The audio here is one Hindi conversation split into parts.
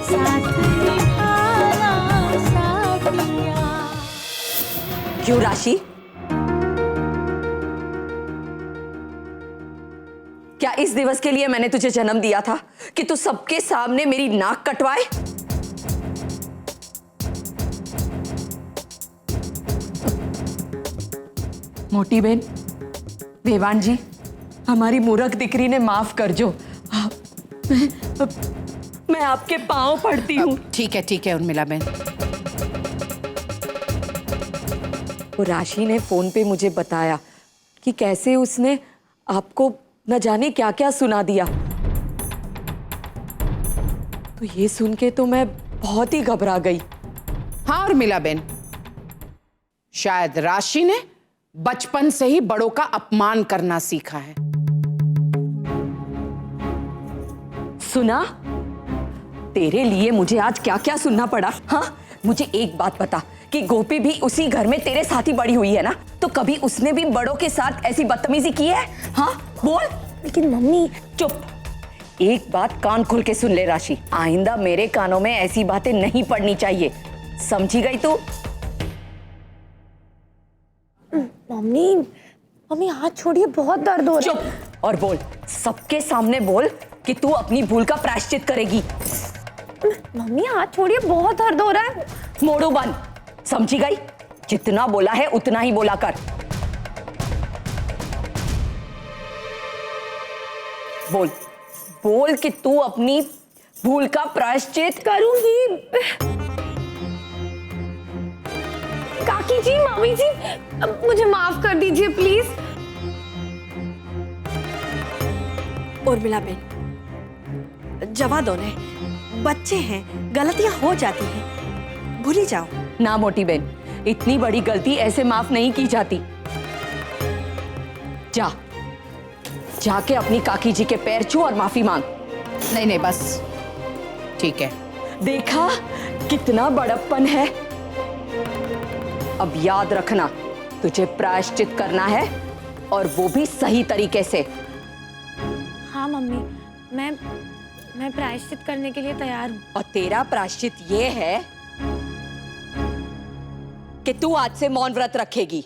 साथ निभाना साथिया। क्यों राशि? क्या इस दिवस के लिए मैंने तुझे जन्म दिया था कि तू सबके सामने मेरी नाक कटवाए? मोटी बहन, वेवान जी, हमारी मूर्ख दिकरी ने माफ कर जो। मैं आपके पांव पड़ती हूँ। ठीक है उर्मिला बहन। वो राशि ने फोन पे मुझे बताया कि कैसे उसने आपको न जाने क्या क्या सुना दिया। तो ये सुन के तो मैं बहुत ही घबरा गई। हाँ उर्मिला बहन, शायद राशि ने बचपन से ही बड़ों का अपमान करना सीखा है। सुना? तेरे लिए मुझे आज क्या क्या सुनना पड़ा। हाँ, मुझे एक बात बता कि गोपी भी उसी घर में तेरे साथ ही बड़ी हुई है ना, तो कभी उसने भी बड़ों के साथ ऐसी बदतमीजी की है? हाँ बोल। लेकिन मम्मी। चुप। एक बात कान खोल के सुन ले राशि, आइंदा मेरे कानों में ऐसी बातें नहीं पड़नी चाहिए, समझी गई तू? मम्मी मम्मी हाथ छोड़िए, बहुत दर्द हो रहा है। चुप और बोल, सबके सामने बोल कि तू अपनी भूल का प्रायश्चित करेगी। मम्मी हाथ छोड़िए, बहुत दर्द हो रहा है। मोड़ू बंद, समझी गई? जितना बोला है उतना ही बोला कर। बोल बोल कि तू अपनी भूल का प्रायश्चित करूंगी। काकी जी, मामी जी, मुझे माफ कर दीजिए प्लीज। उर्मिला बहन, जवा दो ने, बच्चे हैं, गलतियां हो जाती हैं, भूल ही जाओ। ना मोटी बहन, इतनी बड़ी गलती ऐसे माफ नहीं की जाती। जा जाके अपनी काकी जी के पैर छू और माफी मांग। नहीं बस ठीक है। देखा कितना बड़प्पन है। अब याद रखना, तुझे प्रायश्चित करना है और वो भी सही तरीके से। हाँ मम्मी, मैं प्रायश्चित करने के लिए तैयार हूँ। और तेरा प्रायश्चित ये है कि तू आज से मौन व्रत रखेगी।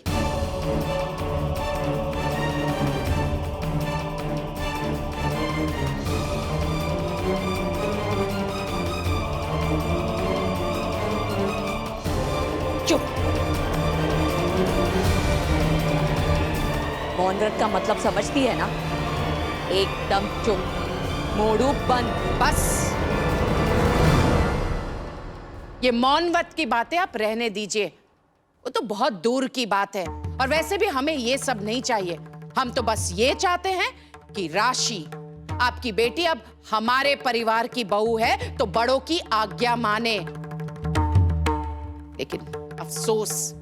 चुप। मौन व्रत का मतलब समझती है ना? एकदम चुप, मोड़ू बंद। बस ये मौन व्रत की बातें आप रहने दीजिए, वो तो बहुत दूर की बात है। और वैसे भी हमें ये सब नहीं चाहिए। हम तो बस ये चाहते हैं कि राशि, आपकी बेटी अब हमारे परिवार की बहू है तो बड़ों की आज्ञा माने। लेकिन अफसोस,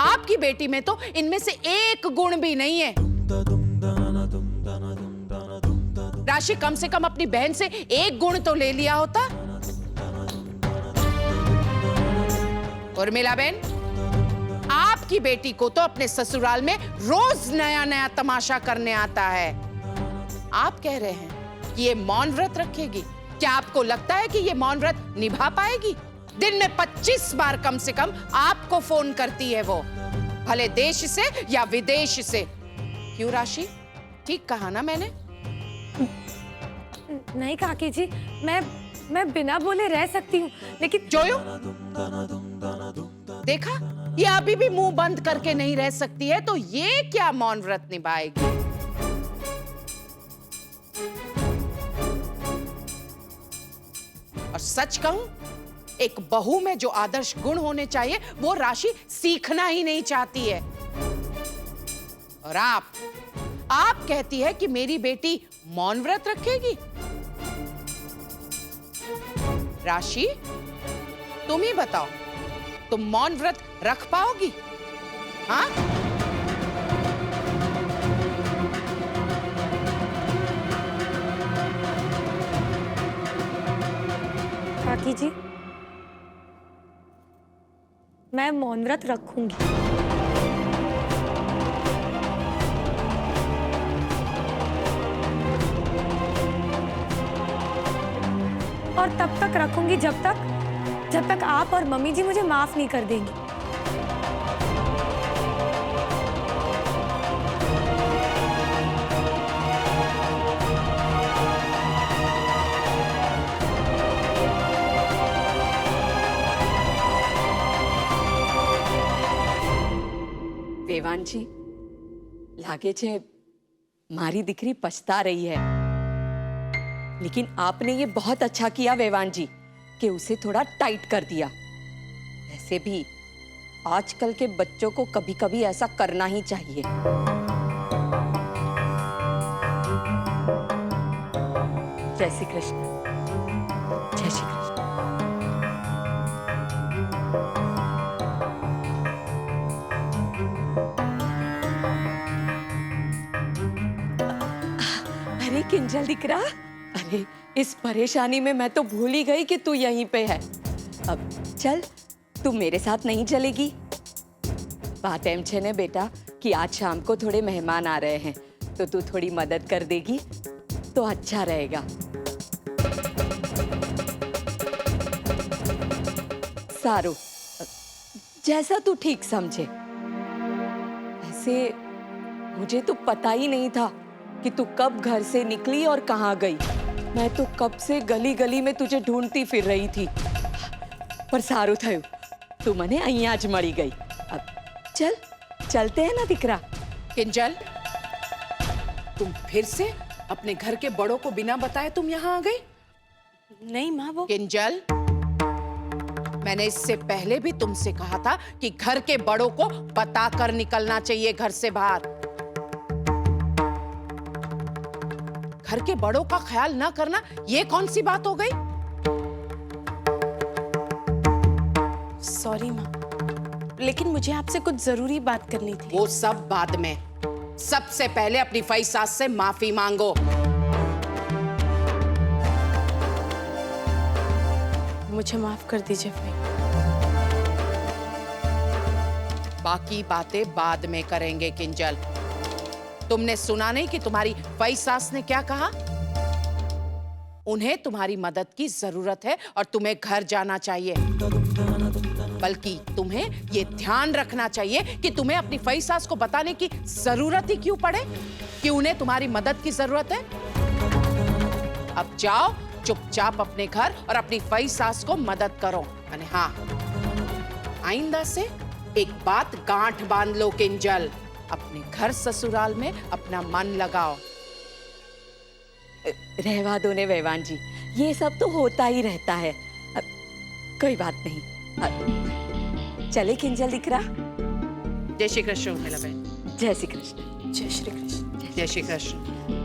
आपकी बेटी में तो इनमें से एक गुण भी नहीं है। राशि कम से कम अपनी बहन से एक गुण तो ले लिया होता। उर्मिला बहन, आपकी बेटी को तो अपने ससुराल में रोज नया नया तमाशा करने आता है। आप कह रहे हैं कि ये मौन व्रत रखेगी? क्या आपको लगता है कि ये मौन व्रत निभा पाएगी? दिन में 25 बार कम से कम आपको फोन करती है वो, भले देश से या विदेश से। क्यों राशि, ठीक कहा ना मैंने? नहीं काकी जी, मैं बिना बोले रह सकती हूँ, लेकिन जोयो, देखा, ये अभी भी मुंह बंद करके नहीं रह सकती है, तो ये क्या मौन व्रत निभाएगी? और सच कहूं, एक बहू में जो आदर्श गुण होने चाहिए वो राशि सीखना ही नहीं चाहती है। और आप कहती है कि मेरी बेटी मौन व्रत रखेगी? राशि, तुम ही बताओ, तुम मौन व्रत रख पाओगी? हाँ? काकी जी, मैं मौन व्रत रखूंगी। और तब तक रखूंगी जब तक आप और मम्मी जी मुझे माफ नहीं कर देंगी। વેવાણજી લાગે છે મારી દીકરી પछता रही है, लेकिन आपने ये बहुत अच्छा किया वेवान जी कि उसे थोड़ा टाइट कर दिया। वैसे भी आजकल के बच्चों को कभी कभी ऐसा करना ही चाहिए। जय श्री कृष्ण। जय श्री कृष्ण। अरे किंजल दिकरा, अरे इस परेशानी में मैं तो भूल ही गई कि तू यहीं पे है। अब चल, तू मेरे साथ नहीं चलेगी? बात एम छे ने बेटा कि आज शाम को थोड़े मेहमान आ रहे हैं, तो तू थोड़ी मदद कर देगी तो अच्छा रहेगा। सारू, जैसा तू ठीक समझे। ऐसे मुझे तो पता ही नहीं था कि तू कब घर से निकली और कहाँ गई। मैं तो कब से गली गली में तुझे ढूंढती फिर रही थी, पर सारू थयु, तू मने अहियां ज मળી गई। अब चल, चलते हैं ना दिकरा। किंजल, तुम फिर से अपने घर के बड़ों को बिना बताए तुम यहाँ आ गई? नहीं माँ, वो किंजल, मैंने इससे पहले भी तुमसे कहा था कि घर के बड़ों को बताकर निकलना चाहिए घर से बाहर। घर के बड़ों का ख्याल न करना, ये कौन सी बात हो गई? सॉरी माँ, लेकिन मुझे आपसे कुछ जरूरी बात करनी थी। वो सब बाद में। सबसे पहले अपनी फई सास से माफी मांगो। मुझे माफ कर दीजिए फई। बाकी बातें बाद में करेंगे किंजल। तुमने सुना नहीं कि तुम्हारी फई सास ने क्या कहा? उन्हें तुम्हारी मदद की जरूरत है और तुम्हें घर जाना चाहिए। बल्कि तुम्हें ये ध्यान रखना चाहिए कि तुम्हें अपनी फई सास को बताने की जरूरत ही क्यों पड़े कि उन्हें तुम्हारी मदद की जरूरत है। अब जाओ चुपचाप अपने घर और अपनी फई सास को मदद करो। अरे हाँ, आइंदा से एक बात गांठ बांध लो किंजल, अपने घर ससुराल में अपना मन लगाओ। रहवा दो ने वेवान जी, ये सब तो होता ही रहता है। अब कोई बात नहीं। अब चले किंजल दिकरा। जय श्री कृष्ण उर्मिला बहन। जय श्री कृष्ण। जय श्री कृष्ण। जय श्री कृष्ण।